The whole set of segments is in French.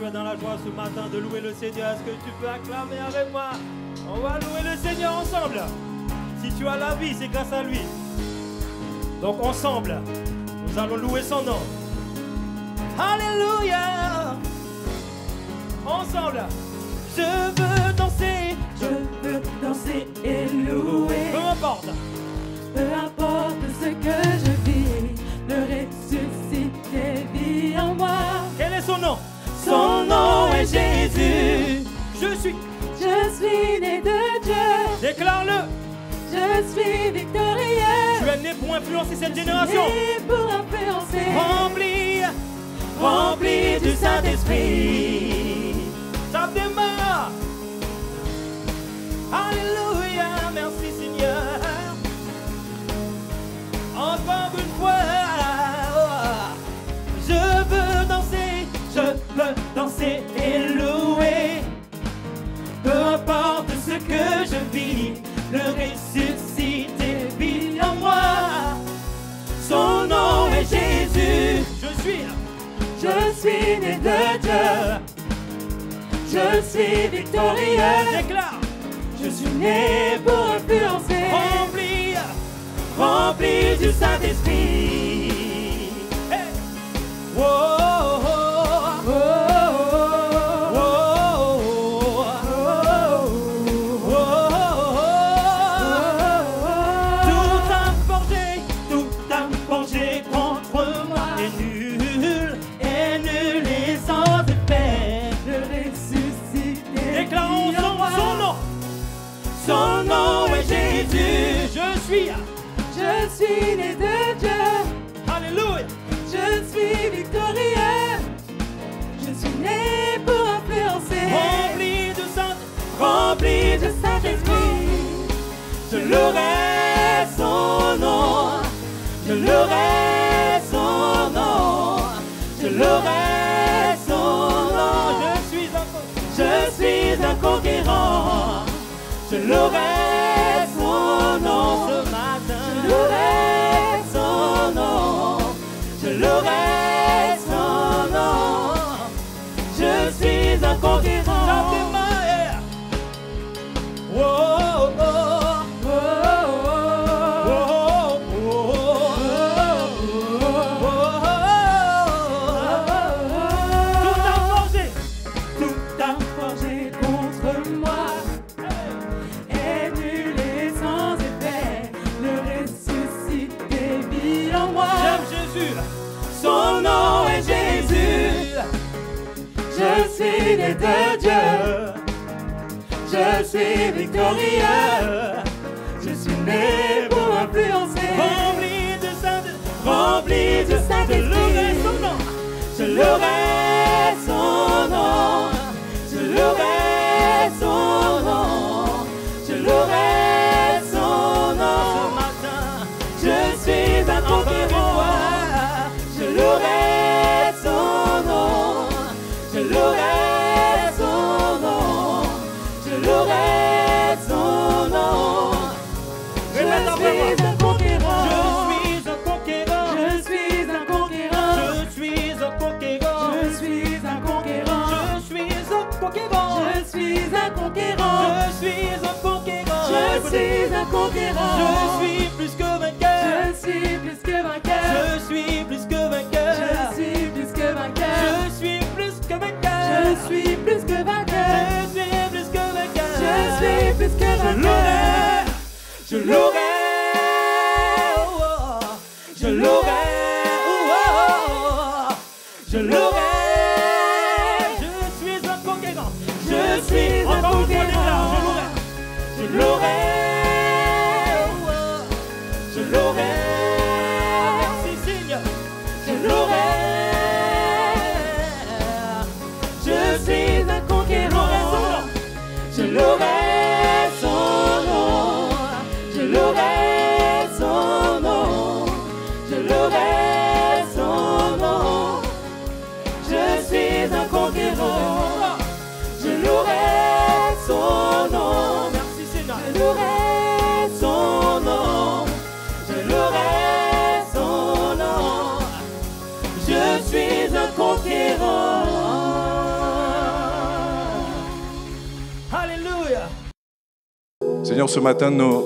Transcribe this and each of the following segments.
tu es dans la joie ce matin de louer le Seigneur, est-ce que tu peux acclamer avec moi? On va louer le Seigneur ensemble. Si tu as la vie, c'est grâce à lui. Donc ensemble, nous allons louer son nom. Alléluia. Ensemble. Je veux danser Et louer. peu importe. Peu importe ce que je vis, le ressuscité vit en moi. Quel est son nom? Son nom est Jésus. Je suis. Né de Dieu. Déclare-le. Je suis victorieux. Tu es né pour influencer cette génération. Né pour influencer. Rempli du Saint-Esprit. Ça démarre. Alléluia, merci Seigneur. Encore une fois, je veux danser et louer. Peu importe ce que je vis, le ressuscité vit en moi. Son nom est Jésus. Je suis né de Dieu. Je suis victorieux. Déclare. Je suis né pour influencer. Rempli du Saint-Esprit. Hey. Oh, oh, oh, oh, oh, oh. Tout a forgé contre moi est nul et sans effet. Le ressuscité. Déclarons son nom. Son nom est Jésus. Je suis né de Dieu. Alléluia. Je suis victorieux. Je suis né pour influencer. Rempli de Saint-Esprit. Je louerai son nom. Je louerai son nom. Je louerai son nom. Je suis un conquérant. Je louerai son nom ce matin. Je louerai son nom. Je louerai son nom. Je suis un conquérant. Oh, oh, oh. Oh, oh, oh, oh. Tout a forgé contre moi. Est nul et sans effet. Le ressuscité vit en moi. J'aime Jésus. Son nom est Jésus. Je suis né de Dieu. Je suis victorieux. Je suis né pour influencer. Rempli de Saint-Esprit. Je louerai son nom. Je louerai son nom. Je louerai son nom. Ce matin, je suis un conquérant. Je louerai son nom. Je louerai son nom. Je louerai son nom. Je suis un conquérant. Je suis un conquérant. Je suis un conquérant. Je suis un conquérant. Je suis un conquérant. Je suis un conquérant. Je suis un conquérant. Je suis un conquérant. Je suis un conquérant. Je suis plus que vainqueur. Je suis plus que vainqueur. Je suis plus que vainqueur. Je suis plus que vainqueur. Je suis plus que vainqueur. Je suis plus que vainqueur. Je suis plus que vainqueur. Je suis plus que vainqueur. Je louerai. Oh, oh. Je louerai. Oh, oh. Je louerai. Je suis un conquérant. Je suis un conquérant. Je louerai. Oh, oh. Je louerai. Merci Seigneur. Je louerai. Je suis un conquérant. Je louerai son nom. Je louerai son nom. Je louerai son nom. Je suis un conquérant. Je louerai son nom. Merci Seigneur. Je louerai son nom. Je louerai son nom. Je suis un conquérant. Seigneur, ce matin, nous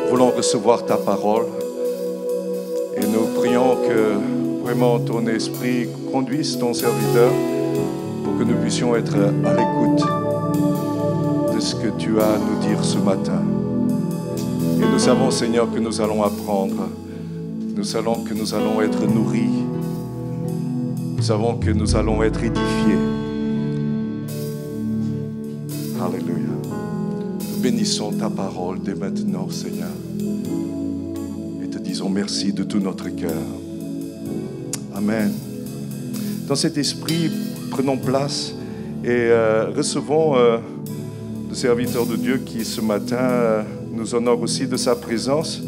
voulons recevoir ta parole et nous prions que vraiment ton esprit conduise ton serviteur pour que nous puissions être à l'écoute de ce que tu as à nous dire ce matin. Et nous savons, Seigneur, que nous allons apprendre. Nous savons que nous allons être nourris. Nous savons que nous allons être édifiés. Alléluia. Nous bénissons ta parole dès maintenant, Seigneur. Et te disons merci de tout notre cœur. Amen. Dans cet esprit, prenons place et recevons le serviteur de Dieu qui, ce matin, nous honore aussi de sa présence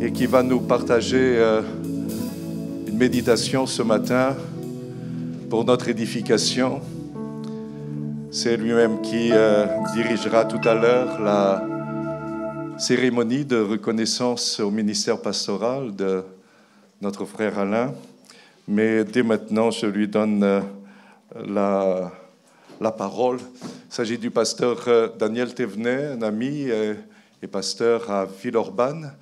et qui va nous partager une méditation ce matin pour notre édification. C'est lui-même qui dirigera tout à l'heure la cérémonie de reconnaissance au ministère pastoral de notre frère Alain. Mais dès maintenant, je lui donne la parole. Il s'agit du pasteur Daniel Thévenet, un ami et pasteur à Villeurbanne,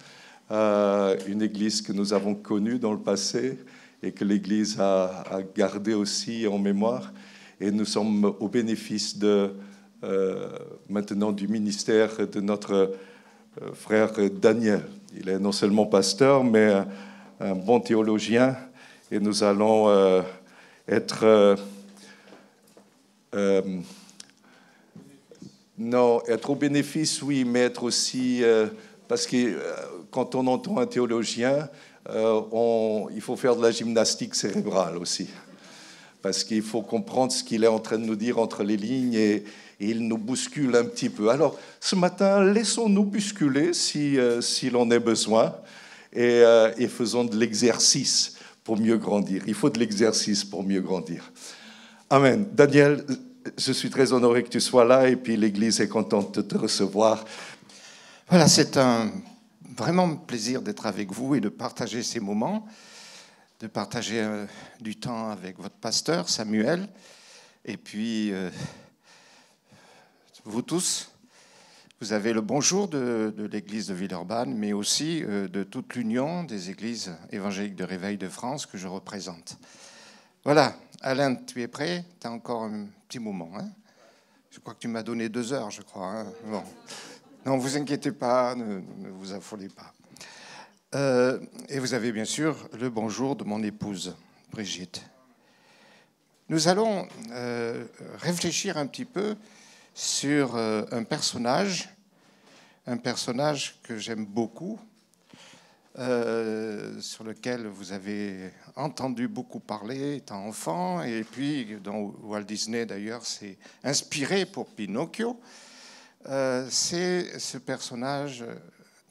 une église que nous avons connue dans le passé et que l'Église a gardée aussi en mémoire. Et nous sommes au bénéfice maintenant du ministère de notre frère Daniel. Il est non seulement pasteur, mais un bon théologien. Et nous allons être au bénéfice, oui, mais être aussi... parce que quand on entend un théologien, il faut faire de la gymnastique cérébrale aussi. Parce qu'il faut comprendre ce qu'il est en train de nous dire entre les lignes et il nous bouscule un petit peu. Alors, ce matin, laissons-nous bousculer si l'on a besoin et faisons de l'exercice pour mieux grandir. Il faut de l'exercice pour mieux grandir. Amen. Daniel, je suis très honoré que tu sois là et puis l'Église est contente de te recevoir. Voilà, c'est vraiment un plaisir d'être avec vous et de partager ces moments, de partager du temps avec votre pasteur Samuel et puis vous tous. Vous avez le bonjour de l'Église de Villeurbanne, mais aussi de toute l'Union des Églises évangéliques de Réveil de France que je représente. Voilà, Alain, tu es prêt? Tu as encore un petit moment. Hein? Je crois que tu m'as donné 2 heures, je crois. Hein? Bon. Non, vous inquiétez pas, ne vous affolez pas. Et vous avez bien sûr le bonjour de mon épouse, Brigitte. Nous allons réfléchir un petit peu sur un personnage que j'aime beaucoup, sur lequel vous avez entendu beaucoup parler étant enfant, et puis dont Walt Disney d'ailleurs s'est inspiré pour Pinocchio. C'est ce personnage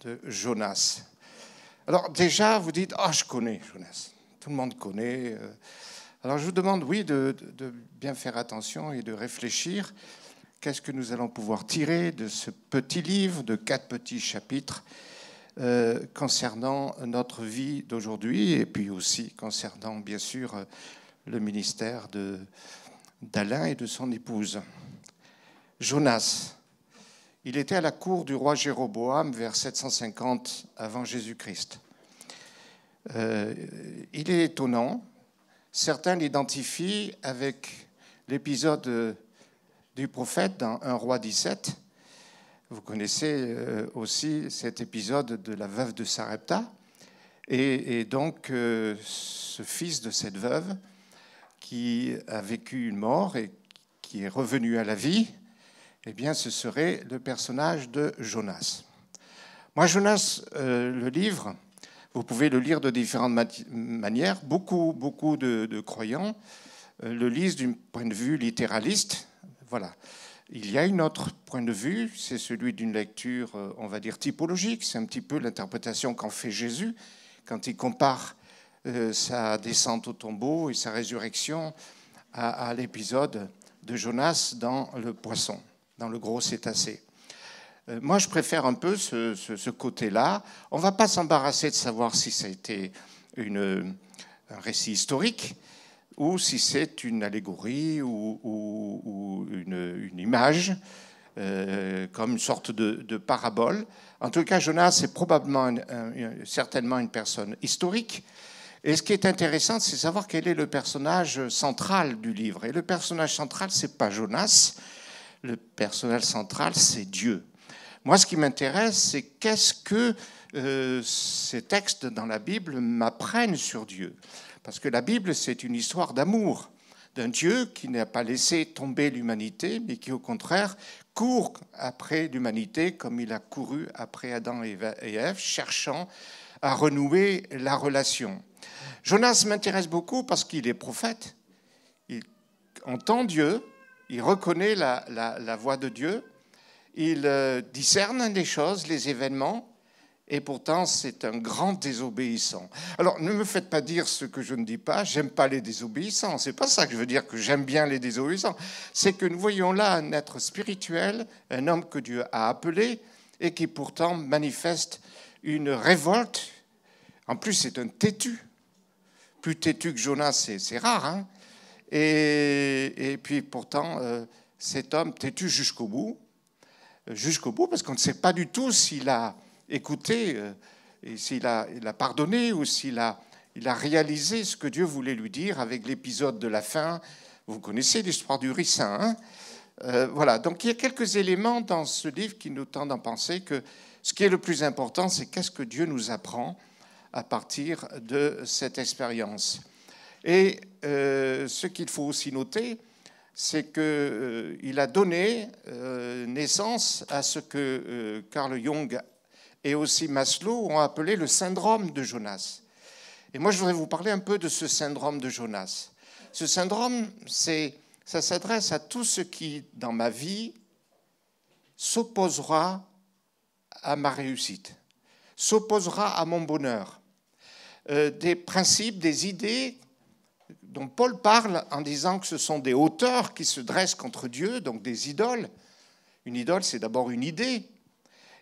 de Jonas. Alors déjà, vous dites « Ah, je connais Jonas ». Tout le monde connaît. Alors je vous demande, oui, de bien faire attention et de réfléchir. Qu'est-ce que nous allons pouvoir tirer de ce petit livre de 4 petits chapitres concernant notre vie d'aujourd'hui et puis aussi concernant, bien sûr, le ministère d'Alain et de son épouse. Jonas. Il était à la cour du roi Jéroboam vers 750 avant Jésus-Christ. Il est étonnant. Certains l'identifient avec l'épisode du prophète dans 1 Roi 17. Vous connaissez aussi cet épisode de la veuve de Sarepta. Et donc, ce fils de cette veuve qui a vécu une mort et qui est revenu à la vie, eh bien, ce serait le personnage de Jonas. Moi, Jonas, le livre, vous pouvez le lire de différentes manières. Beaucoup de croyants le lisent d'un point de vue littéraliste. Voilà. Il y a un autre point de vue, c'est celui d'une lecture, on va dire, typologique. C'est un petit peu l'interprétation qu'en fait Jésus quand il compare sa descente au tombeau et sa résurrection à l'épisode de Jonas dans le poisson, dans le gros cétacé. Moi, je préfère un peu ce côté-là. On ne va pas s'embarrasser de savoir si ça a été un récit historique ou si c'est une allégorie ou une image. comme une sorte de parabole. En tout cas, Jonas est probablement, certainement une personne historique. Et ce qui est intéressant, c'est savoir quel est le personnage central du livre. Et le personnage central, ce n'est pas Jonas. Le personnage central, c'est Dieu. Moi, ce qui m'intéresse, c'est qu'est-ce que ces textes dans la Bible m'apprennent sur Dieu. Parce que la Bible, c'est une histoire d'amour, d'un Dieu qui n'a pas laissé tomber l'humanité, mais qui, au contraire, court après l'humanité comme il a couru après Adam et Ève, cherchant à renouer la relation. Jonas m'intéresse beaucoup parce qu'il est prophète. Il entend Dieu, il reconnaît la voix de Dieu, il discerne les choses, les événements, et pourtant c'est un grand désobéissant. Alors ne me faites pas dire ce que je ne dis pas, j'aime pas les désobéissants, c'est pas ça que je veux dire que j'aime bien les désobéissants, c'est que nous voyons là un être spirituel, un homme que Dieu a appelé et qui pourtant manifeste une révolte. En plus c'est un têtu, plus têtu que Jonas c'est rare, hein. Et puis pourtant cet homme têtu jusqu'au bout, parce qu'on ne sait pas du tout s'il a écouté, s'il a pardonné ou s'il a réalisé ce que Dieu voulait lui dire avec l'épisode de la fin. Vous connaissez l'histoire du ricin, hein. Voilà, donc il y a quelques éléments dans ce livre qui nous tendent à penser que ce qui est le plus important, c'est qu'est-ce que Dieu nous apprend à partir de cette expérience. Et ce qu'il faut aussi noter, c'est qu'il a donné naissance à ce que Carl Jung et aussi Maslow ont appelé le syndrome de Jonas. Et moi, je voudrais vous parler un peu de ce syndrome de Jonas. Ce syndrome, ça s'adresse à tout ce qui, dans ma vie, s'opposera à ma réussite, s'opposera à mon bonheur. Des principes, des idées dont Paul parle en disant que ce sont des hauteurs qui se dressent contre Dieu, donc des idoles. Une idole, c'est d'abord une idée.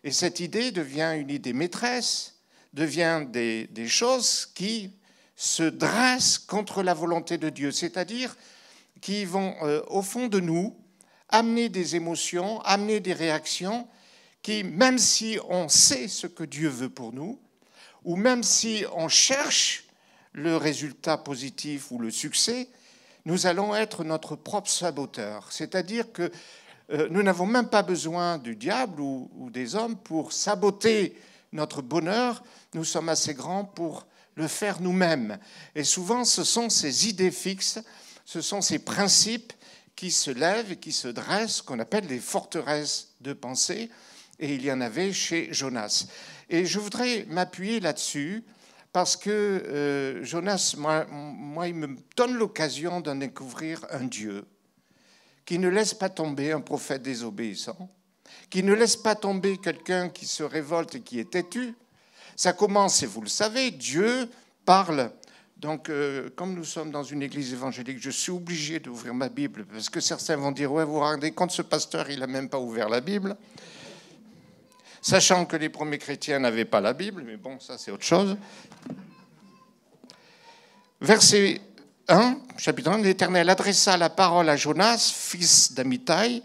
Et cette idée devient une idée maîtresse, devient des choses qui se dressent contre la volonté de Dieu, c'est-à-dire qui vont, au fond de nous, amener des émotions, amener des réactions qui, même si on sait ce que Dieu veut pour nous, ou même si on cherche le résultat positif ou le succès, nous allons être notre propre saboteur. C'est-à-dire que nous n'avons même pas besoin du diable ou des hommes pour saboter notre bonheur. Nous sommes assez grands pour le faire nous-mêmes. Et souvent, ce sont ces idées fixes, ce sont ces principes qui se lèvent et qui se dressent, qu'on appelle les forteresses de pensée. Et il y en avait chez Jonas. Et je voudrais m'appuyer là-dessus parce que Jonas, moi, il me donne l'occasion d'en découvrir un Dieu qui ne laisse pas tomber un prophète désobéissant, qui ne laisse pas tomber quelqu'un qui se révolte et qui est têtu. Ça commence, et vous le savez, Dieu parle. Donc, comme nous sommes dans une église évangélique, je suis obligé d'ouvrir ma Bible, parce que certains vont dire, ouais, vous vous rendez compte, ce pasteur, il n'a même pas ouvert la Bible. Sachant que les premiers chrétiens n'avaient pas la Bible, mais bon, ça c'est autre chose. Verset 1, chapitre 1, l'Éternel adressa la parole à Jonas, fils d'Amittai,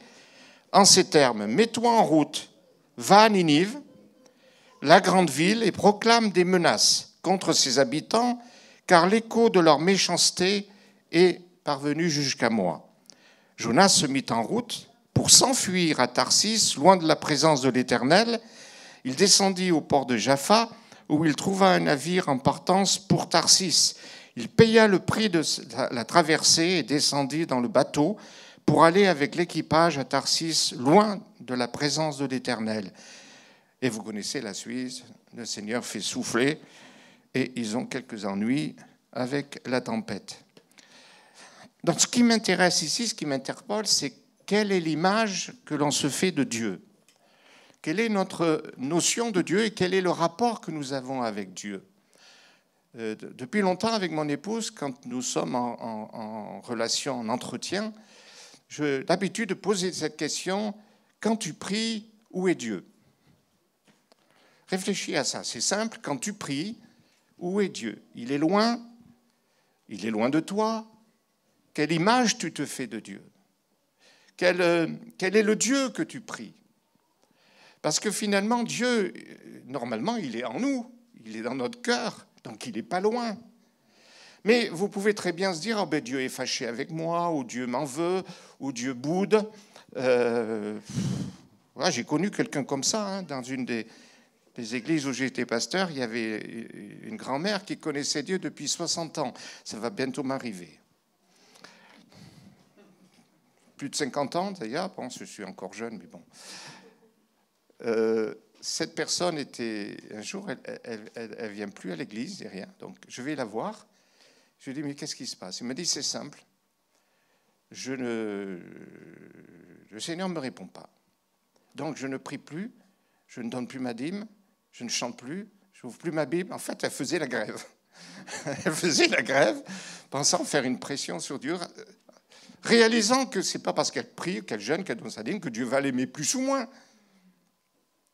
en ces termes, « Mets-toi en route, va à Ninive, la grande ville, et proclame des menaces contre ses habitants, car l'écho de leur méchanceté est parvenu jusqu'à moi. » Jonas se mit en route pour s'enfuir à Tarsis, loin de la présence de l'Éternel. Il descendit au port de Jaffa, où il trouva un navire en partance pour Tarsis. Il paya le prix de la traversée et descendit dans le bateau pour aller avec l'équipage à Tarsis, loin de la présence de l'Éternel. Et vous connaissez la suite, le Seigneur fait souffler et ils ont quelques ennuis avec la tempête. Donc ce qui m'intéresse ici, ce qui m'interpelle, c'est quelle est l'image que l'on se fait de Dieu? Quelle est notre notion de Dieu et quel est le rapport que nous avons avec Dieu? Depuis longtemps, avec mon épouse, quand nous sommes en relation, en entretien, j'ai l'habitude de poser cette question, quand tu pries, où est Dieu? Réfléchis à ça, c'est simple, quand tu pries, où est Dieu? Il est loin? Il est loin de toi? Quelle image tu te fais de Dieu? quel est le Dieu que tu pries. Parce que finalement, Dieu, normalement, il est en nous, il est dans notre cœur, donc il n'est pas loin. Mais vous pouvez très bien se dire, oh ben Dieu est fâché avec moi, ou Dieu m'en veut, ou Dieu boude. Voilà, j'ai connu quelqu'un comme ça, hein, dans une des églises où j'étais pasteur. Il y avait une grand-mère qui connaissait Dieu depuis 60 ans. Ça va bientôt m'arriver. Plus de 50 ans d'ailleurs, bon, je suis encore jeune, mais bon. Cette personne était, un jour, elle vient plus à l'église, ni rien. Donc je vais la voir. Je lui dis, mais qu'est-ce qui se passe? Il m'a dit, c'est simple. Le Seigneur ne me répond pas. Donc je ne prie plus, je ne donne plus ma dîme, je ne chante plus, je n'ouvre plus ma Bible. En fait, elle faisait la grève. Elle faisait la grève, pensant faire une pression sur Dieu, réalisant que ce n'est pas parce qu'elle prie, qu'elle jeûne, qu'elle donne sa dîme, que Dieu va l'aimer plus ou moins.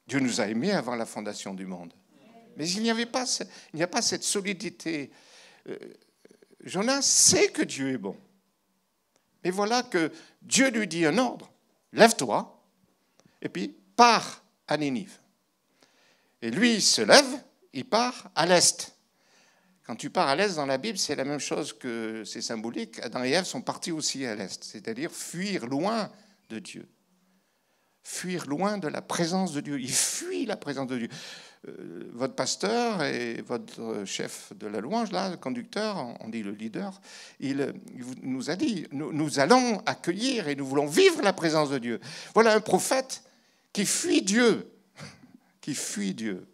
Dieu nous a aimés avant la fondation du monde. Mais il n'y a pas cette solidité. Jonas sait que Dieu est bon. Mais voilà que Dieu lui dit un ordre. Lève-toi, et puis pars à Ninive. Et lui, il se lève, il part à l'est. Quand tu pars à l'est dans la Bible, c'est la même chose que c'est symbolique. Adam et Ève sont partis aussi à l'est, c'est-à-dire fuir loin de Dieu. Fuir loin de la présence de Dieu. Il fuit la présence de Dieu. Votre pasteur et votre chef de la louange, là, le conducteur, on dit le leader, il nous a dit, nous allons accueillir et nous voulons vivre la présence de Dieu. Voilà un prophète qui fuit Dieu. Qui fuit Dieu.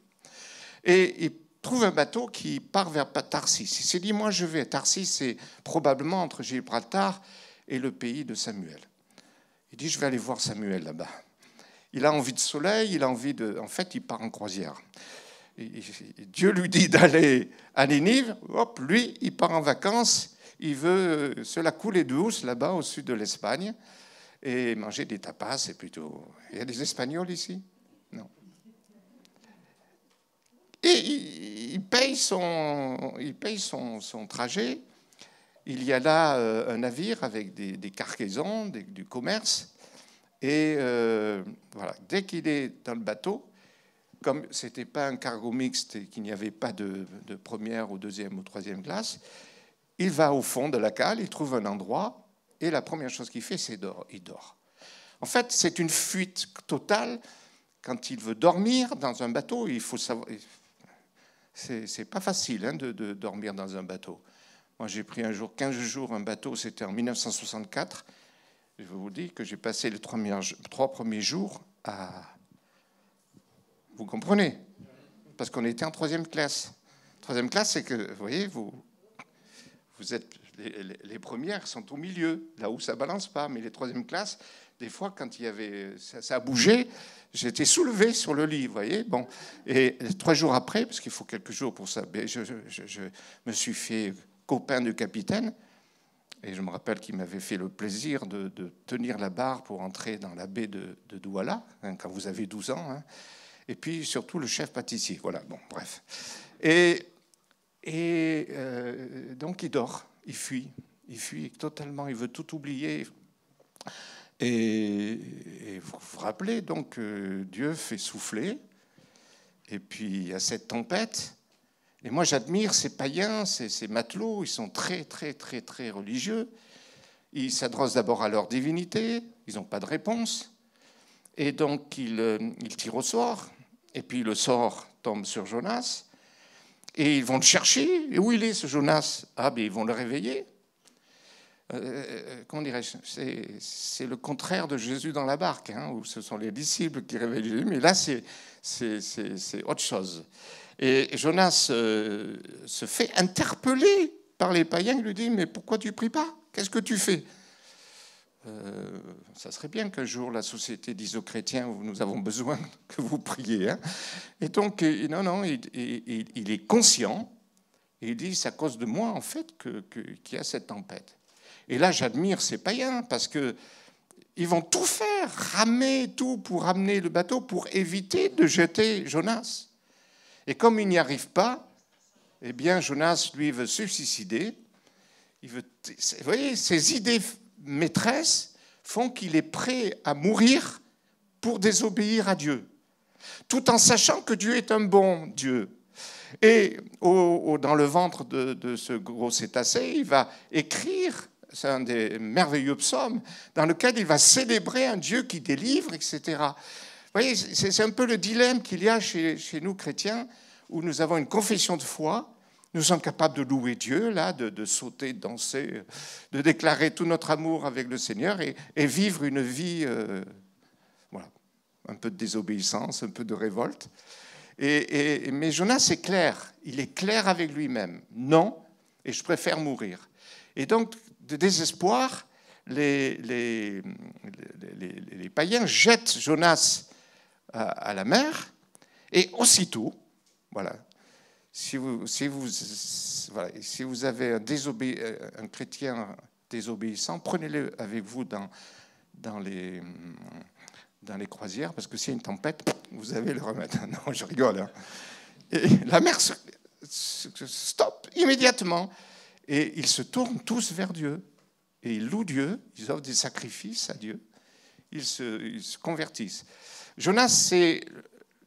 Et il trouve un bateau qui part vers Tarsis. Il s'est dit, moi je vais à Tarsis, c'est probablement entre Gibraltar et le pays de Samuel. Il dit, je vais aller voir Samuel là-bas. Il a envie de soleil, il a envie de... En fait, il part en croisière. Dieu lui dit d'aller à Ninive. Hop, lui, il part en vacances. Il veut se la couler douce là-bas au sud de l'Espagne et manger des tapas. C'est plutôt... Il y a des Espagnols ici? Non. Et il paye son trajet. Il y a là un navire avec des cargaisons, du commerce. Et voilà, dès qu'il est dans le bateau, comme ce n'était pas un cargo mixte et qu'il n'y avait pas de première ou deuxième ou troisième classe, il va au fond de la cale, il trouve un endroit, et la première chose qu'il fait, c'est il dort. En fait, c'est une fuite totale. Quand il veut dormir dans un bateau, il faut savoir... C'est pas facile hein, de dormir dans un bateau. Moi, j'ai pris un jour, 15 jours, un bateau, c'était en 1964. Je vous dis que j'ai passé les 3 premiers jours à... Vous comprenez? Parce qu'on était en 3e classe. 3e classe, c'est que, vous voyez, vous êtes... Les premières sont au milieu, là où ça ne balance pas. Mais les 3e classes, des fois, quand il y avait... ça a bougé, j'étais soulevé sur le lit, vous voyez. Bon. Et 3 jours après, parce qu'il faut quelques jours pour ça, je me suis fait copain du capitaine. Et je me rappelle qu'il m'avait fait le plaisir de tenir la barre pour entrer dans la baie de Douala, hein, quand vous avez 12 ans. Hein. Et puis, surtout, le chef pâtissier. Voilà, bon, bref. Et donc, il dort, il fuit totalement, il veut tout oublier. Et vous vous rappelez, donc, Dieu fait souffler. Et puis, il y a cette tempête. Et moi, j'admire ces païens, ces matelots, ils sont très, très, très, très religieux. Ils s'adressent d'abord à leur divinité, ils n'ont pas de réponse. Et donc, ils tirent au sort. Et puis, le sort tombe sur Jonas. Et ils vont le chercher. Et où il est, ce Jonas? Ah, ben, ils vont le réveiller. Comment dirais-je? C'est le contraire de Jésus dans la barque, hein, où ce sont les disciples qui réveillent Jésus. Mais là, c'est autre chose. Et Jonas se fait interpeller par les païens. Il lui dit, mais pourquoi tu ne pries pas? Qu'est-ce que tu fais? Ça serait bien qu'un jour la société dise aux chrétiens, nous avons besoin que vous priez. Hein. Et donc, non, il est conscient. Et il dit, c'est à cause de moi, en fait, qu'il y a cette tempête. Et là, j'admire ces païens parce que ils vont tout faire, ramer tout pour ramener le bateau, pour éviter de jeter Jonas. Et comme il n'y arrive pas, eh bien, Jonas, lui, veut se suicider. Vous voyez, ses idées maîtresses font qu'il est prêt à mourir pour désobéir à Dieu, tout en sachant que Dieu est un bon Dieu. Et dans le ventre de ce gros cétacé, il va écrire, c'est un des merveilleux psaumes, dans lequel il va célébrer un Dieu qui délivre, etc. Vous voyez, c'est un peu le dilemme qu'il y a chez nous chrétiens, où nous avons une confession de foi, nous sommes capables de louer Dieu, là, de sauter, de danser, de déclarer tout notre amour avec le Seigneur et vivre une vie, voilà, un peu de désobéissance, un peu de révolte. Mais Jonas est clair, il est clair avec lui-même. Non, et je préfère mourir. Et donc, de désespoir, les païens jettent Jonas à la mer, et aussitôt, voilà, si vous avez un chrétien désobéissant, prenez-le avec vous dans les croisières, parce que s'il y a une tempête, vous allez le remettre. Non, je rigole. Hein. Et la mer stoppe immédiatement. Et ils se tournent tous vers Dieu. Et ils louent Dieu, ils offrent des sacrifices à Dieu. Ils se convertissent. Jonas, c'est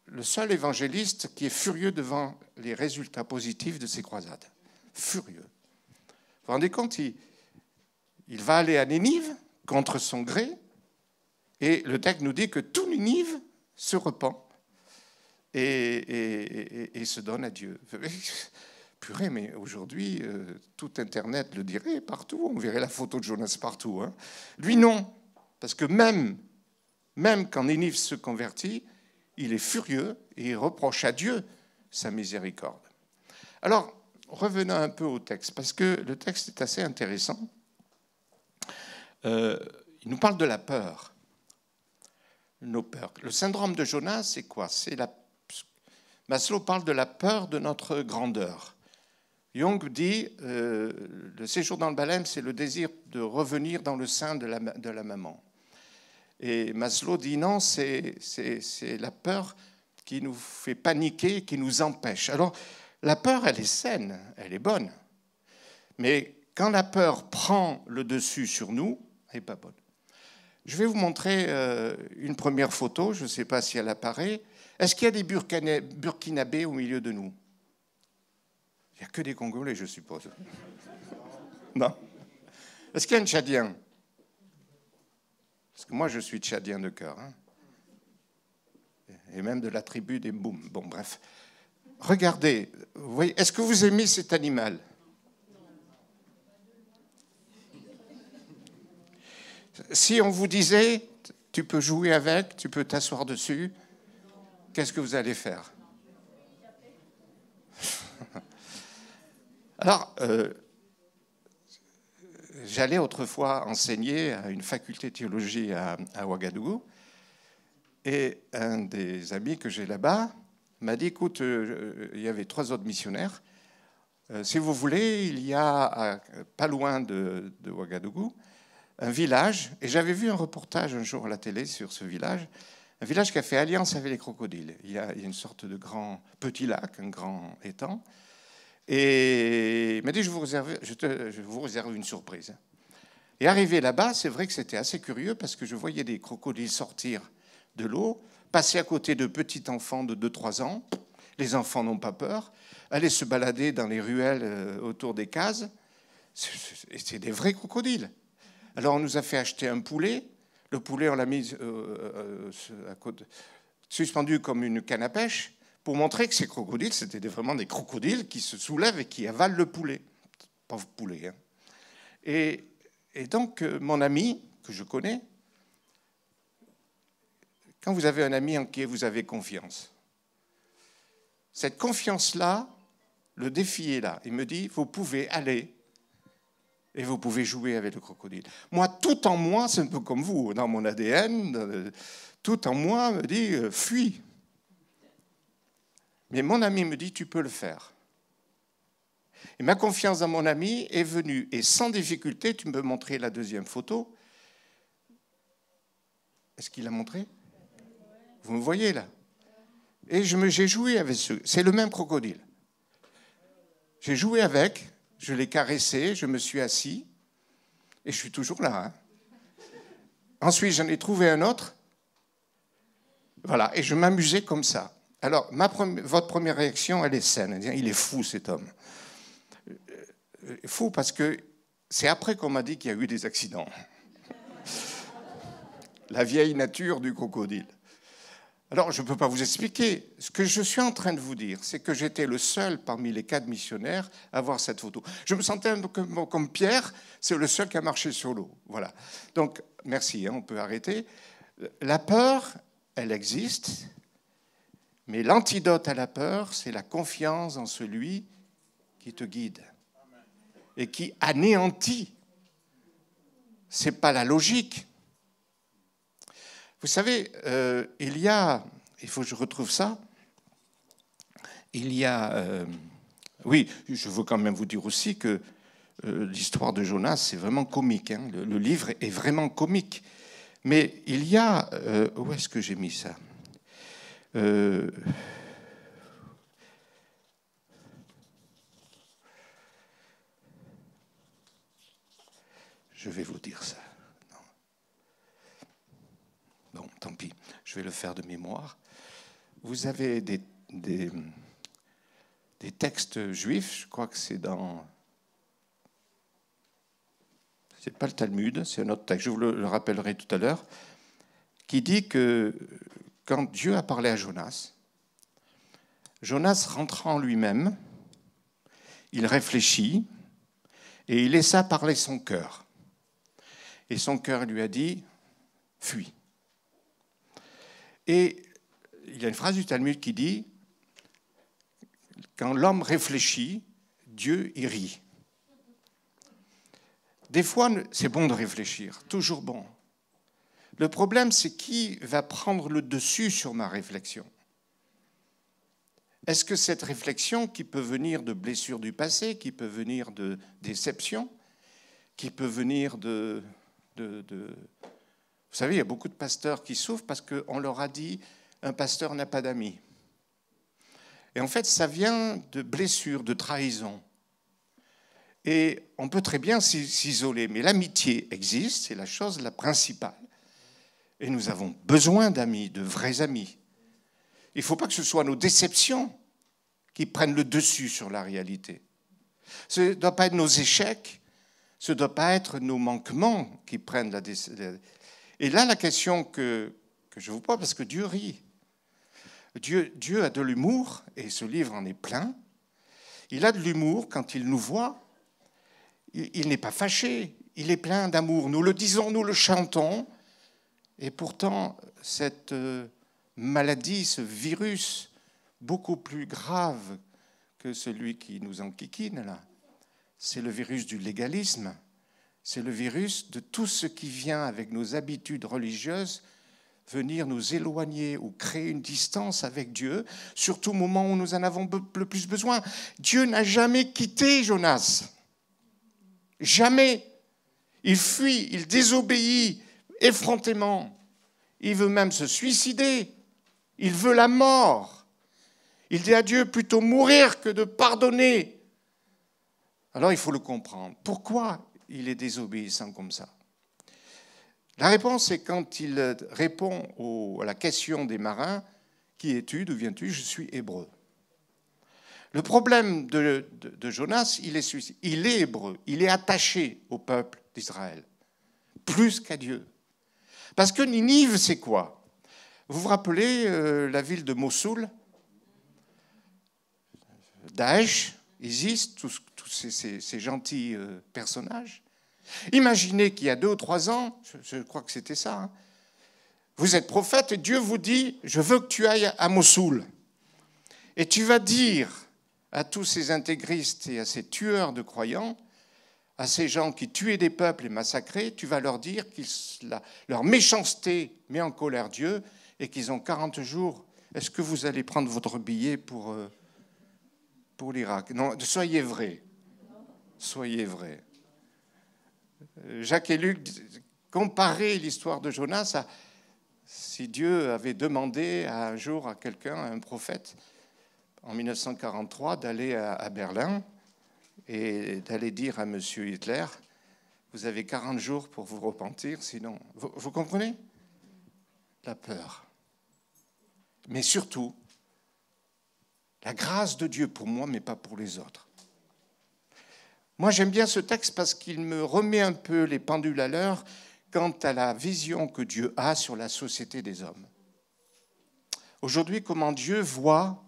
le seul évangéliste qui est furieux devant les résultats positifs de ses croisades. Furieux. Vous vous rendez compte, il va aller à Nénive contre son gré. Et le texte nous dit que tout Ninive se repent et se donne à Dieu. Purée, mais aujourd'hui, tout Internet le dirait partout. On verrait la photo de Jonas partout. Hein. Lui, non. Parce que même quand Ninive se convertit, il est furieux et il reproche à Dieu sa miséricorde. Alors, revenons un peu au texte, parce que le texte est assez intéressant. Il nous parle de la peur. Nos peurs. Le syndrome de Jonas, c'est quoi? Maslow parle de la peur de notre grandeur. Jung dit le séjour dans le baleine, c'est le désir de revenir dans le sein de la maman. Et Maslow dit non, c'est la peur qui nous fait paniquer, qui nous empêche. Alors, la peur, elle est saine, elle est bonne. Mais quand la peur prend le dessus sur nous, elle n'est pas bonne. Je vais vous montrer une première photo, je ne sais pas si elle apparaît. Est-ce qu'il y a des Burkinabés au milieu de nous? Il n'y a que des Congolais, je suppose. Non. Est-ce qu'il y a un Tchadien? Parce que moi, je suis Tchadien de cœur. Hein. Et même de la tribu des Boum. Bon, bref. Regardez, vous voyez, est-ce que vous aimez cet animal? Si on vous disait, tu peux jouer avec, tu peux t'asseoir dessus, qu'est-ce que vous allez faire? Alors, j'allais autrefois enseigner à une faculté de théologie à Ouagadougou, et un des amis que j'ai là-bas m'a dit, écoute, il y avait 3 autres missionnaires, si vous voulez, il y a pas loin de Ouagadougou, un village, et j'avais vu un reportage un jour à la télé sur ce village, un village qui a fait alliance avec les crocodiles. Il y a une sorte de grand petit lac, un grand étang, et il m'a dit, je vous réserve une surprise. Et arrivé là-bas, c'est vrai que c'était assez curieux, parce que je voyais des crocodiles sortir de l'eau, passer à côté de petits enfants de 2-3 ans, les enfants n'ont pas peur, aller se balader dans les ruelles autour des cases, c'est des vrais crocodiles. Alors, on nous a fait acheter un poulet. Le poulet, on l'a mis suspendu comme une canne à pêche pour montrer que ces crocodiles, c'était vraiment des crocodiles qui se soulèvent et qui avalent le poulet. Pauvre poulet. Hein. Et donc, mon ami, que je connais, quand vous avez un ami en qui vous avez confiance, cette confiance-là, le défi est là. Il me dit, vous pouvez aller et vous pouvez jouer avec le crocodile. Moi, tout en moi, c'est un peu comme vous, dans mon ADN, tout en moi me dit, fuis. Mais mon ami me dit, tu peux le faire. Et ma confiance dans mon ami est venue, et sans difficulté, tu peux montrer la deuxième photo. Est-ce qu'il l'a montré? Vous me voyez là? Et j'ai joué avec ceux. C'est le même crocodile. J'ai joué avec, je l'ai caressé, je me suis assis, et je suis toujours là. Hein. Ensuite, j'en ai trouvé un autre. Voilà, et je m'amusais comme ça. Alors, votre première réaction, elle est saine. Il est fou, cet homme. Fou parce que c'est après qu'on m'a dit qu'il y a eu des accidents. La vieille nature du crocodile. Alors, je ne peux pas vous expliquer. Ce que je suis en train de vous dire, c'est que j'étais le seul parmi les 4 missionnaires à voir cette photo. Je me sentais un peu comme Pierre, c'est le seul qui a marché sur l'eau. Voilà. Donc, merci, on peut arrêter. La peur, elle existe, mais l'antidote à la peur, c'est la confiance en celui qui te guide et qui anéantit. Ce n'est pas la logique. Vous savez, il faut que je retrouve ça, oui, je veux quand même vous dire aussi que l'histoire de Jonas, c'est vraiment comique. Hein. Le livre est vraiment comique. Mais il y a... où est-ce que j'ai mis ça ? Je vais vous dire ça. Bon, tant pis, je vais le faire de mémoire. Vous avez des textes juifs, je crois que c'est dans... C'est pas le Talmud, c'est un autre texte, je vous le rappellerai tout à l'heure, qui dit que quand Dieu a parlé à Jonas, Jonas rentra en lui-même, il réfléchit et il laissa parler son cœur. Et son cœur lui a dit « Fuis ». Et il y a une phrase du Talmud qui dit « Quand l'homme réfléchit, Dieu y rit ». Des fois, c'est bon de réfléchir, toujours bon. Le problème, c'est qui va prendre le dessus sur ma réflexion. Est-ce que cette réflexion, qui peut venir de blessures du passé, qui peut venir de déception, qui peut venir de... Vous savez, il y a beaucoup de pasteurs qui souffrent parce qu'on leur a dit « un pasteur n'a pas d'amis ». Et en fait, ça vient de blessures, de trahison. Et on peut très bien s'isoler, mais l'amitié existe, c'est la chose la principale. Et nous avons besoin d'amis, de vrais amis. Il ne faut pas que ce soit nos déceptions qui prennent le dessus sur la réalité. Ce ne doit pas être nos échecs, ce ne doit pas être nos manquements qui prennent la déception. Et là, la question que je vous pose, parce que Dieu rit. Dieu a de l'humour, et ce livre en est plein. Il a de l'humour quand il nous voit. Il n'est pas fâché, il est plein d'amour. Nous le disons, nous le chantons. Et pourtant, cette maladie, ce virus, beaucoup plus grave que celui qui nous enquiquine, là, c'est le virus du légalisme. C'est le virus de tout ce qui vient avec nos habitudes religieuses venir nous éloigner ou créer une distance avec Dieu, surtout au moment où nous en avons le plus besoin. Dieu n'a jamais quitté Jonas. Jamais. Il fuit, il désobéit effrontément. Il veut même se suicider. Il veut la mort. Il dit à Dieu plutôt mourir que de pardonner. Alors il faut le comprendre. Pourquoi il est désobéissant comme ça? La réponse, c'est quand il répond à la question des marins, qui es-tu, d'où viens-tu? Je suis hébreu. Le problème de Jonas, il est hébreu, il est attaché au peuple d'Israël, plus qu'à Dieu. Parce que Ninive, c'est quoi? Vous vous rappelez la ville de Mossoul? Daesh, Isis, tous ces gentils personnages. Imaginez qu'il y a 2 ou 3 ans, je crois que c'était ça, hein, vous êtes prophète et Dieu vous dit « Je veux que tu ailles à Mossoul. » Et tu vas dire à tous ces intégristes et à ces tueurs de croyants, à ces gens qui tuaient des peuples et massacraient, tu vas leur dire que leur méchanceté met en colère Dieu et qu'ils ont 40 jours. Est-ce que vous allez prendre votre billet pour l'Irak? Non, soyez vrais. Soyez vrais. Jacques et Luc comparaient l'histoire de Jonas à si Dieu avait demandé un jour à quelqu'un, à un prophète, en 1943, d'aller à Berlin et d'aller dire à M. Hitler vous avez 40 jours pour vous repentir, sinon... Vous comprenez? La peur. Mais surtout, la grâce de Dieu pour moi, mais pas pour les autres. Moi, j'aime bien ce texte parce qu'il me remet un peu les pendules à l'heure quant à la vision que Dieu a sur la société des hommes. Aujourd'hui, comment Dieu voit,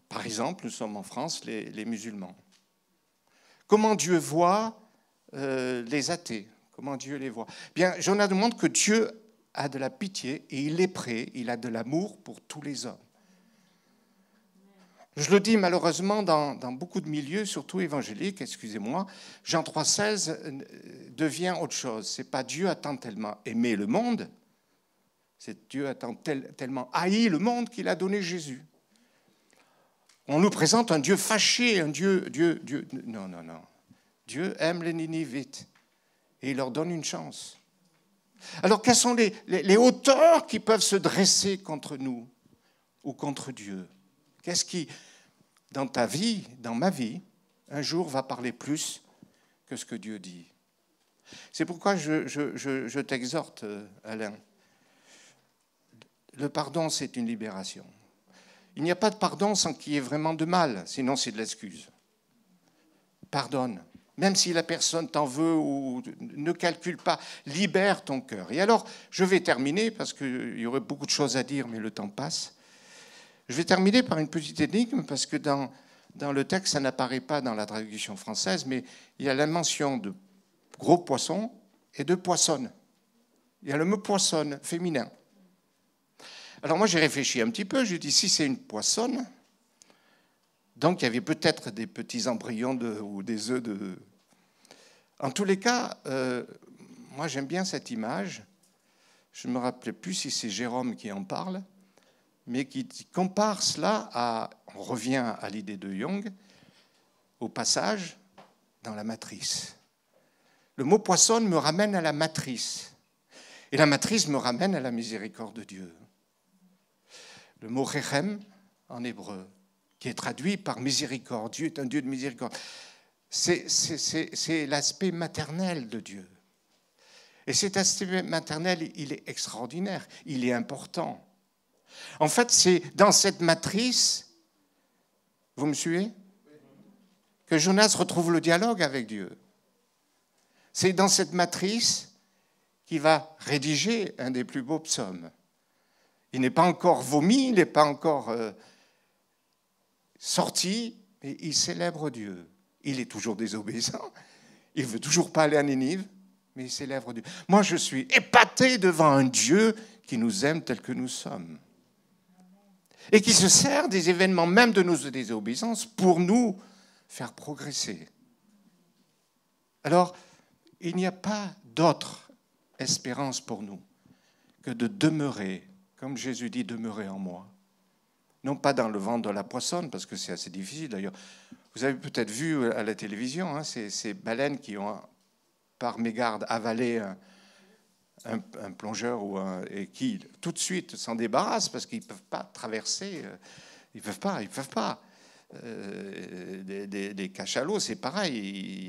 par exemple, nous sommes en France, les musulmans. Comment Dieu voit les athées, comment Dieu les voit. Bien, Jonas nous montre que Dieu a de la pitié et il est prêt, il a de l'amour pour tous les hommes. Je le dis malheureusement dans beaucoup de milieux, surtout évangéliques, excusez-moi, Jean 3,16 devient autre chose. C'est pas Dieu a tant tellement aimé le monde, c'est Dieu a tant tellement haï le monde qu'il a donné Jésus. On nous présente un Dieu fâché, un Dieu... Non. Dieu aime les Ninivites et il leur donne une chance. Alors, quelles sont les hauteurs qui peuvent se dresser contre nous ou contre Dieu? Qu'est-ce qui, dans ta vie, dans ma vie, un jour va parler plus que ce que Dieu dit? C'est pourquoi je t'exhorte, Alain. Le pardon, c'est une libération. Il n'y a pas de pardon sans qu'il y ait vraiment de mal, sinon c'est de l'excuse. Pardonne. Même si la personne t'en veut ou ne calcule pas, libère ton cœur. Et alors, je vais terminer, parce qu'il y aurait beaucoup de choses à dire, mais le temps passe. Je vais terminer par une petite énigme, parce que dans le texte, ça n'apparaît pas dans la traduction française, mais il y a la mention de gros poissons et de poissonne. Il y a le mot poissonne féminin. Alors moi, j'ai réfléchi un petit peu, j'ai dit, si c'est une poissonne... Donc, il y avait peut-être des petits embryons ou des œufs de... En tous les cas, moi, j'aime bien cette image. Je ne me rappelais plus si c'est Jérôme qui en parle, mais qui compare cela à... On revient à l'idée de Jung, au passage dans la matrice. Le mot poissonne me ramène à la matrice. Et la matrice me ramène à la miséricorde de Dieu. Le mot rechem, en hébreu, qui est traduit par miséricorde. Dieu est un Dieu de miséricorde. C'est l'aspect maternel de Dieu. Et cet aspect maternel, il est extraordinaire, il est important. En fait, c'est dans cette matrice, vous me suivez, que Jonas retrouve le dialogue avec Dieu. C'est dans cette matrice qu'il va rédiger un des plus beaux psaumes. Il n'est pas encore vomi, il n'est pas encore... sorti, mais il célèbre Dieu. Il est toujours désobéissant. Il ne veut toujours pas aller à Ninive, mais il célèbre Dieu. Moi, je suis épaté devant un Dieu qui nous aime tel que nous sommes. Et qui se sert des événements même de nos désobéissances pour nous faire progresser. Alors, il n'y a pas d'autre espérance pour nous que de demeurer, comme Jésus dit, demeurer en moi. Non pas dans le ventre de la poissonne, parce que c'est assez difficile d'ailleurs. Vous avez peut-être vu à la télévision ces baleines qui ont, par mégarde, avalé un plongeur et qui tout de suite s'en débarrassent parce qu'ils ne peuvent pas traverser. Ils ne peuvent pas. Des cachalots, c'est pareil.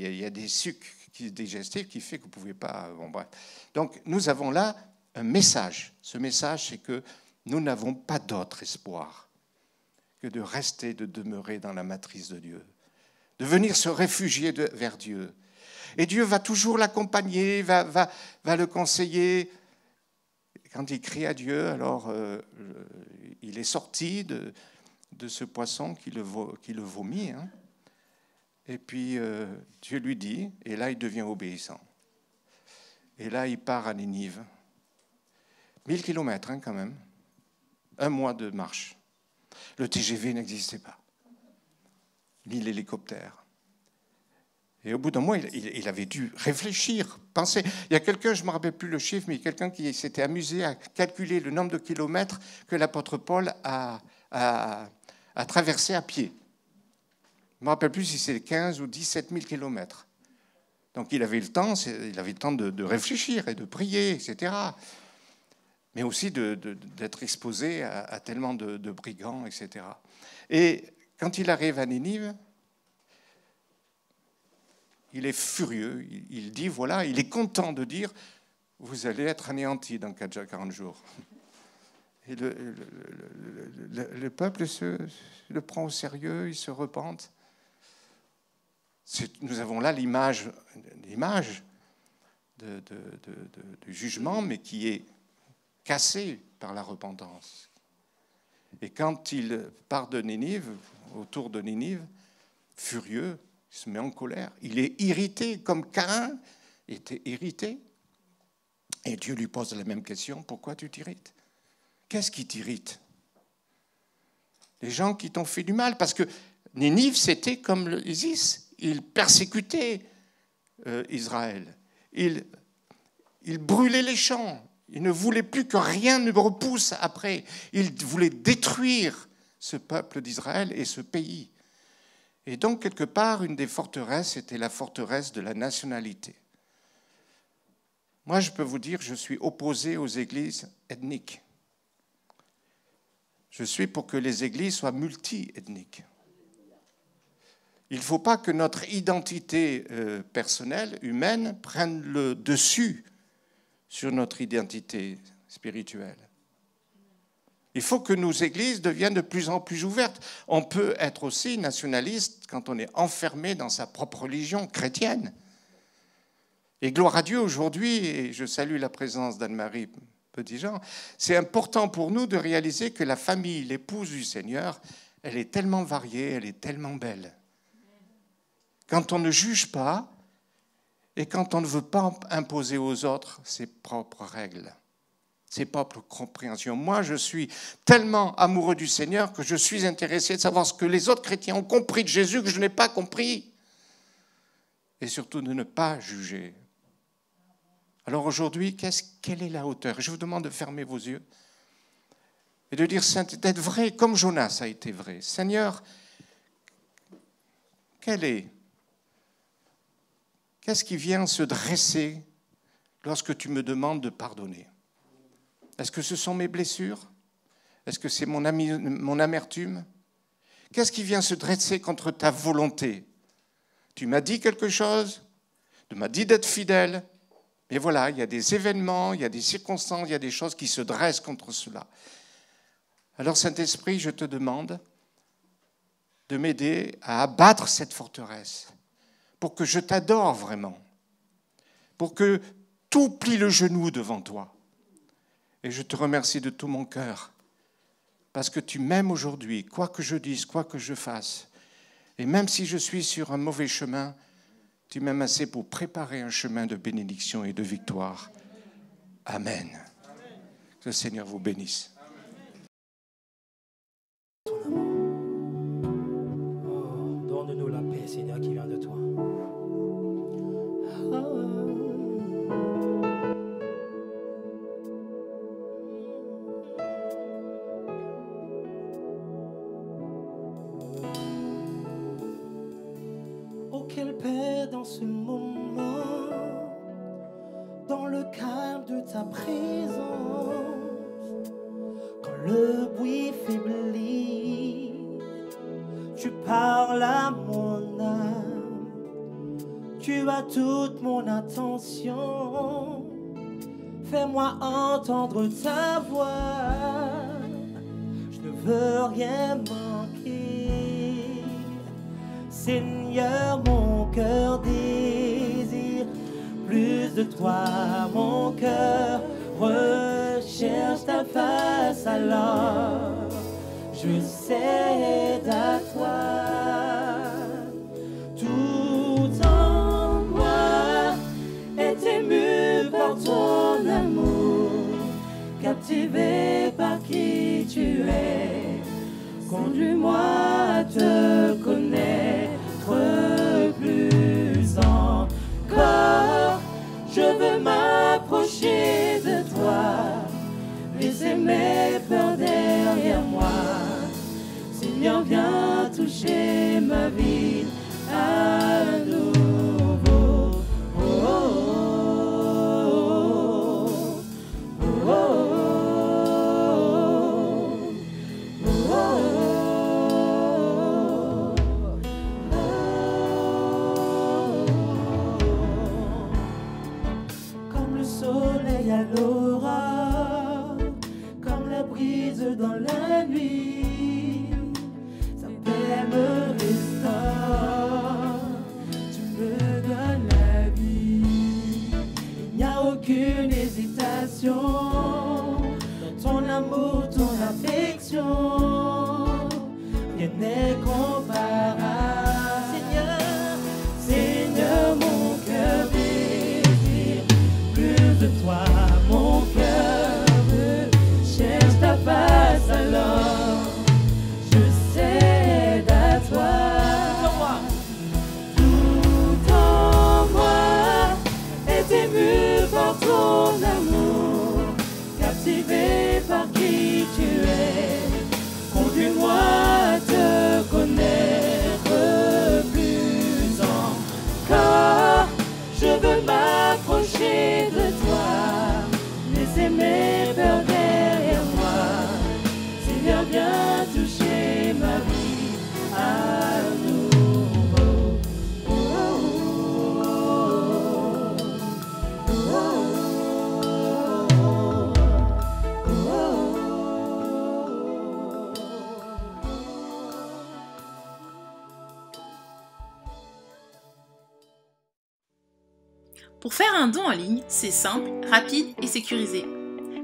Il y a des sucs digestifs qui fait que vous ne pouvez pas... Bon, bref. Donc nous avons là un message. Ce message, c'est que nous n'avons pas d'autre espoir que de rester, de demeurer dans la matrice de Dieu, de venir se réfugier vers Dieu. Et Dieu va toujours l'accompagner, va le conseiller. Quand il crie à Dieu, alors il est sorti de ce poisson qui le vomit. Hein. Et puis Dieu lui dit, et là il devient obéissant. Et là il part à Ninive. 1000 kilomètres quand même, 1 mois de marche. Le TGV n'existait pas, ni l'hélicoptère. Et au bout d'un mois, il avait dû réfléchir, penser. Il y a quelqu'un, je ne me rappelle plus le chiffre, mais quelqu'un qui s'était amusé à calculer le nombre de kilomètres que l'apôtre Paul a traversé à pied. Je ne me rappelle plus si c'est 15 ou 17 000 kilomètres. Donc il avait le temps de réfléchir et de prier, etc., mais aussi d'être exposé à tellement de brigands, etc. Et quand il arrive à Ninive, il est furieux. Il dit, voilà, il est content de dire, vous allez être anéantis dans 40 jours. Et le peuple le prend au sérieux, il se repente. Nous avons là l'image du jugement, mais qui est cassée par la repentance. Et quand il part de Ninive, autour de Ninive, furieux, il se met en colère. Il est irrité, comme Caïn était irrité. Et Dieu lui pose la même question, pourquoi tu t'irrites? Qu'est-ce qui t'irrite? Les gens qui t'ont fait du mal, parce que Ninive, c'était comme l'Isis. Il persécutait Israël. Il brûlait les champs. Il ne voulait plus que rien ne repousse après. Il voulait détruire ce peuple d'Israël et ce pays. Et donc, quelque part, une des forteresses était la forteresse de la nationalité. Moi, je peux vous dire, je suis opposé aux églises ethniques. Je suis pour que les églises soient multi-ethniques. Il ne faut pas que notre identité personnelle, humaine, prenne le dessus sur notre identité spirituelle. Il faut que nos églises deviennent de plus en plus ouvertes. On peut être aussi nationaliste quand on est enfermé dans sa propre religion chrétienne. Et gloire à Dieu aujourd'hui, et je salue la présence d'Anne-Marie Petitjean, c'est important pour nous de réaliser que la famille, l'épouse du Seigneur, elle est tellement variée, elle est tellement belle. Quand on ne juge pas et quand on ne veut pas imposer aux autres ses propres règles, ses propres compréhensions. Moi, je suis tellement amoureux du Seigneur que je suis intéressé de savoir ce que les autres chrétiens ont compris de Jésus que je n'ai pas compris. Et surtout de ne pas juger. Alors aujourd'hui, quelle est la hauteur? Je vous demande de fermer vos yeux et de dire, d'être vrai comme Jonas a été vrai. Seigneur, qu'est-ce qui vient se dresser lorsque tu me demandes de pardonner? Est-ce que ce sont mes blessures? Est-ce que c'est mon amertume? Qu'est-ce qui vient se dresser contre ta volonté? Tu m'as dit quelque chose, tu m'as dit d'être fidèle, mais voilà, il y a des événements, il y a des circonstances, il y a des choses qui se dressent contre cela. Alors Saint-Esprit, je te demande de m'aider à abattre cette forteresse, pour que je t'adore vraiment, pour que tout plie le genou devant toi. Et je te remercie de tout mon cœur, parce que tu m'aimes aujourd'hui, quoi que je dise, quoi que je fasse. Et même si je suis sur un mauvais chemin, tu m'aimes assez pour préparer un chemin de bénédiction et de victoire. Amen. Que le Seigneur vous bénisse. Donne-nous la paix, Seigneur, qui vient de toi. Oh, quelle paix dans ce moment, dans le calme de ta présence, quand le bruit faiblit, tu parles à mon âme, tu as toute mon attention, fais-moi entendre ta voix, je ne veux rien manquer. Seigneur, mon cœur désire plus de toi, mon cœur recherche ta face, alors je cède à toi. Tout en moi est ému par ton amour, captivé par qui tu es. Conduis-moi à te connaître plus encore. Je veux m'approcher de toi, laisser mes peurs derrière moi. Seigneur, viens toucher ma vie à nouveau. Oh, oh, oh, oh. incomparable. Seigneur, mon cœur désire plus de toi. Mon cœur cherche ta face alors. Je cède à toi. Tout en moi est ému par ton amour, captivé par qui tu es. Conduis-moi à te connaître plus encore. Je veux m'approcher de toi, laisser mes peurs derrière moi. Seigneur, viens toucher ma vie à nouveau. Oh, oh, oh, oh, oh. Pour faire un don en ligne, c'est simple, rapide et sécurisé.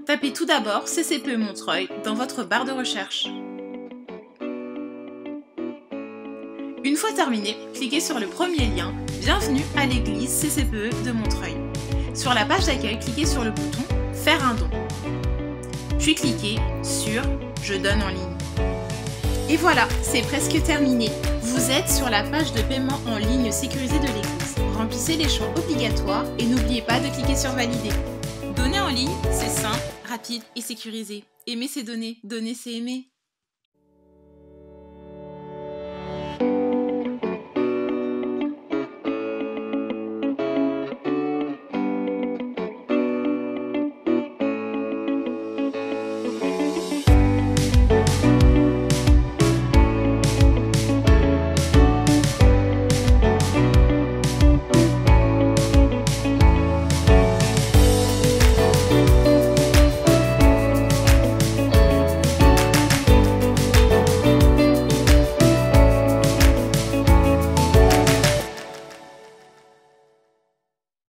Tapez tout d'abord CCPE Montreuil dans votre barre de recherche. Une fois terminé, cliquez sur le premier lien « Bienvenue à l'église CCPE de Montreuil ». Sur la page d'accueil, cliquez sur le bouton « Faire un don ». Puis cliquez sur « Je donne en ligne ». Et voilà, c'est presque terminé. Vous êtes sur la page de paiement en ligne sécurisée de l'église. Remplissez les champs obligatoires et n'oubliez pas de cliquer sur Valider. Donner en ligne, c'est simple, rapide et sécurisé. Aimer, c'est donner. Donner, c'est aimer.